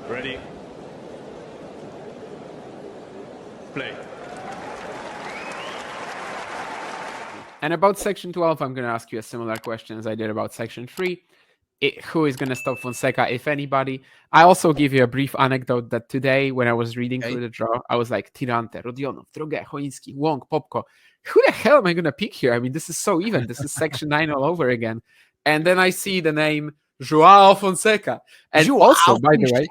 Ready. Play. And about Section 12, I'm going to ask you a similar question as I did about Section 3. Who is going to stop Fonseca, if anybody? I also give you a brief anecdote that today, when I was reading through the draw, I was like, Tirante, Rodionov, Droge, Choinski, Wong, Popko. Who the hell am I going to pick here? I mean, this is so even. This is Section 9 all over again. And then I see the name Joao Fonseca. And also, by the way,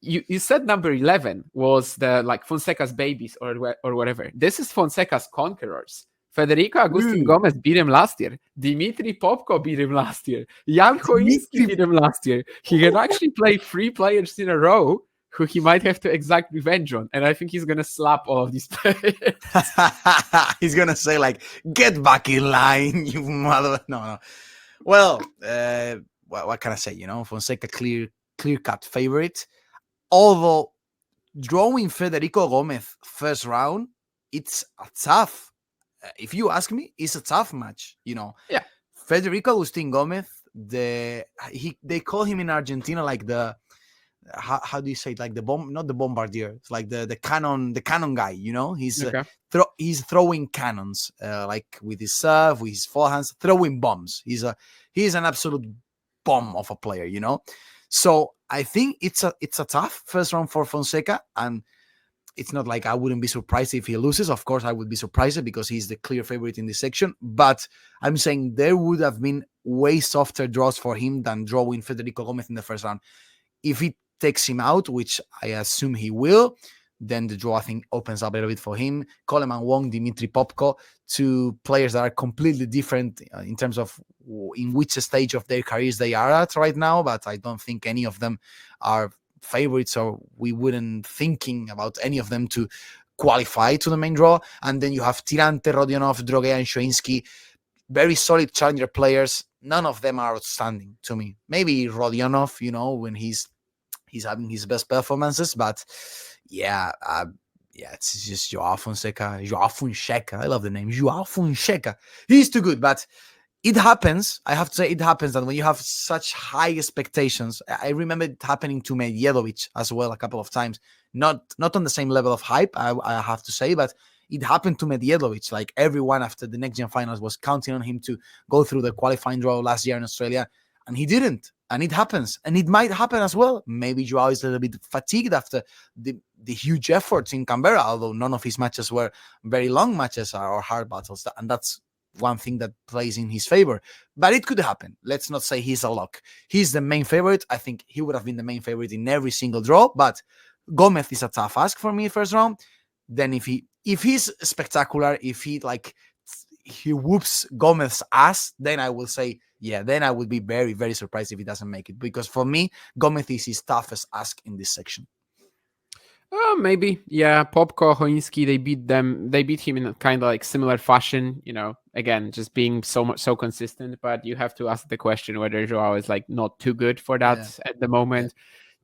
you said number 11 was the Fonseca's babies or whatever. This is Fonseca's conquerors. Federico Agustin Gomez beat him last year. Dimitri Popko beat him last year. Jan Choinski beat him last year. He can actually play 3 players in a row who he might have to exact revenge on. And I think he's going to slap all of these players. He's going to say, get back in line, you mother... No. Well, what can I say? Fonseca clear-cut favorite. Although drawing Federico Gomez first round, it's a tough... If you ask me, it's a tough match, Yeah. Federico Agustin Gomez, they call him in Argentina the how do you say it? Like the bomb, not the bombardier. It's like the cannon guy, He's Okay. He's throwing cannons, with his serve, with his forehands, throwing bombs. He's an absolute bomb of a player, So I think it's a tough first round for Fonseca, and it's not like I wouldn't be surprised if he loses. Of course, I would be surprised because he's the clear favorite in this section. But I'm saying there would have been way softer draws for him than drawing Federico Gomez in the first round. If he takes him out, which I assume he will, then the draw, I think, opens up a little bit for him. Coleman Wong, Dimitri Popko, 2 players that are completely different in terms of in which stage of their careers they are at right now. But I don't think any of them are favorites, or we wouldn't thinking about any of them to qualify to the main draw. And then you have Tirante, Rodionov, Droge, and Choinski, very solid challenger players. None of them are outstanding to me. Maybe Rodionov, when he's having his best performances, but it's just Joao Fonseca. I love the name Joao Fonseca. He's too good, but it happens. I have to say, it happens that when you have such high expectations. I remember it happening to Medjedovic as well a couple of times. Not on the same level of hype, I have to say, but it happened to Medjedovic. Like everyone after the Next Gen Finals was counting on him to go through the qualifying draw last year in Australia, and he didn't. And it happens, and it might happen as well. Maybe Joao is a little bit fatigued after the huge efforts in Canberra, although none of his matches were very long matches or hard battles, and that's one thing that plays in his favor. But it could happen. Let's not say he's a lock. He's the main favorite. I think he would have been the main favorite in every single draw, but Gomez is a tough ask for me first round. Then if he's spectacular, if he whoops Gomez's ass, then I will say, then I would be very, very surprised if he doesn't make it, because for me, Gomez is his toughest ask in this section. Maybe. Yeah, Popko, Choinski, they beat him in a kind of similar fashion, again, just being so consistent. But you have to ask the question whether Joao is not too good for that at the moment.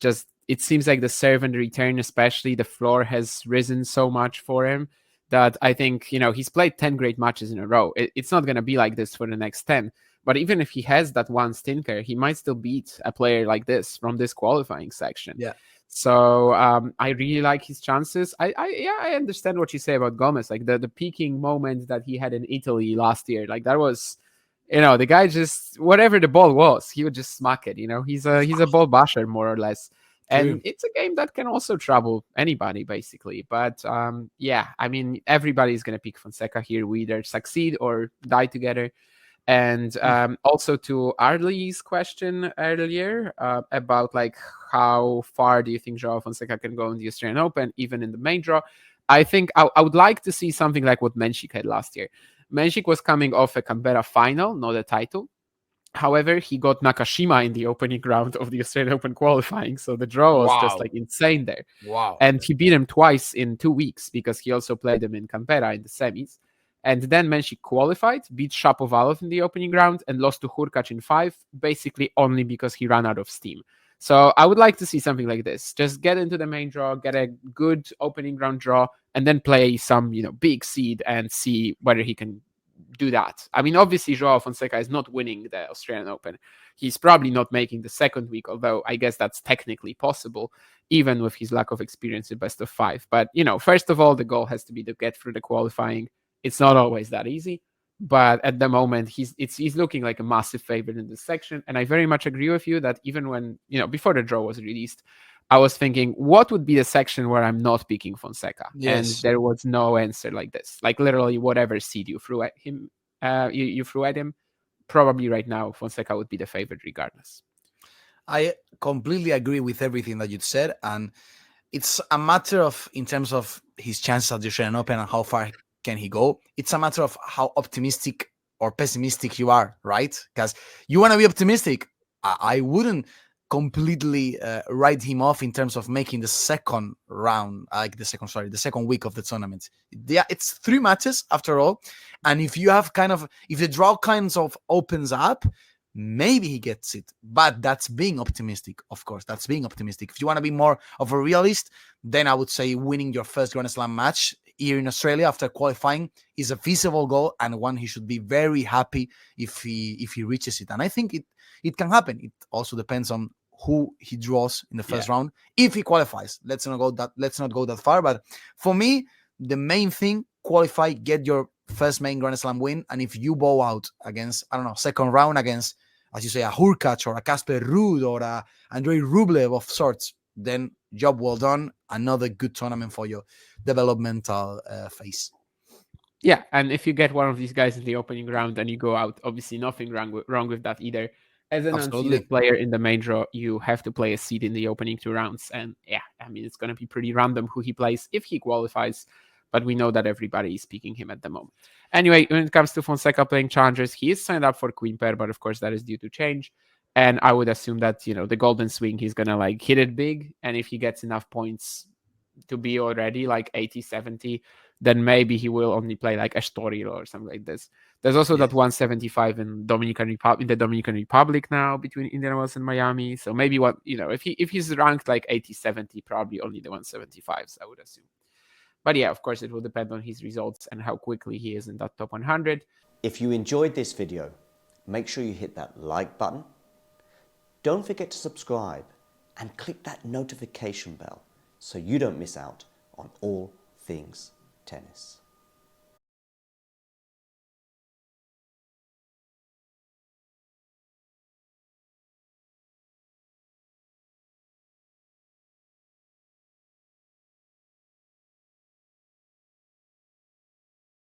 Just, it seems like the serve and the return, especially the floor has risen so much for him that I think, he's played 10 great matches in a row. It's not going to be like this for the next 10. But even if he has that one stinker, he might still beat a player like this from this qualifying section. Yeah. So I really like his chances. I understand what you say about Gomez, the peaking moment that he had in Italy last year. That was, the guy just, whatever the ball was, he would just smack it. He's a ball basher more or less. And it's a game that can also trouble anybody, basically. But everybody's going to pick Fonseca here. We either succeed or die together. And also to Arlie's question earlier about how far do you think Joao Fonseca can go in the Australian Open, even in the main draw? I think I would like to see something like what Mensik had last year. Mensik was coming off a Canberra final, not a title. However, he got Nakashima in the opening round of the Australian Open qualifying, so the draw was just insane there. Wow! And he beat him twice in 2 weeks because he also played him in Canberra in the semis. And then Mensik qualified, beat Shapovalov in the opening round, and lost to Hurkacz in 5, basically only because he ran out of steam. So I would like to see something like this. Just get into the main draw, get a good opening round draw, and then play some, big seed and see whether he can do that. I mean, obviously, Joao Fonseca is not winning the Australian Open. he's probably not making the second week, although I guess that's technically possible, even with his lack of experience in best of 5. But, first of all, the goal has to be to get through the qualifying. It's not always that easy. But at the moment, he's looking like a massive favorite in this section. And I very much agree with you that even when, before the draw was released, I was thinking, what would be the section where I'm not picking Fonseca? Yes. And there was no answer like this. Like literally whatever seed you threw at him, you threw at him, probably right now, Fonseca would be the favorite regardless. I completely agree with everything that you said. And it's a matter of, in terms of his chances at the Australian Open and how far can he go, it's a matter of how optimistic or pessimistic you are, right? Because you want to be optimistic. I wouldn't completely write him off in terms of making the second round, the second week of the tournament. Yeah, it's 3 matches after all. And if the draw kinds of opens up, maybe he gets it. But that's being optimistic, of course. That's being optimistic. If you want to be more of a realist, then I would say winning your first Grand Slam match here in Australia after qualifying is a feasible goal, and one he should be very happy if he reaches it. And I think it can happen. It also depends on who he draws in the first round. If he qualifies, let's not go that far. But for me, the main thing: qualify, get your first main Grand Slam win, and if you bow out against, I don't know, second round against, as you say, a Hurkacz or a Casper Ruud or a Andrei Rublev of sorts, then job well done. Another good tournament for your developmental phase. Yeah, and if you get one of these guys in the opening round and you go out, obviously nothing wrong with that either. As an unseeded player in the main draw, you have to play a seed in the opening 2 rounds. And yeah, I mean, it's going to be pretty random who he plays if he qualifies. But we know that everybody is picking him at the moment. Anyway, when it comes to Fonseca playing challengers, he is signed up for Queen Pair, but of course that is due to change. And I would assume that, the Golden Swing, he's going to hit it big. And if he gets enough points to be already 80, 70, then maybe he will only play like Estoril or something like this. There's also that 175 in the Dominican Republic now between Indian Wells and Miami. So maybe if he's ranked 80, 70, probably only the 175s, I would assume. But yeah, of course, it will depend on his results and how quickly he is in that top 100. If you enjoyed this video, make sure you hit that like button. Don't forget to subscribe and click that notification bell so you don't miss out on all things tennis.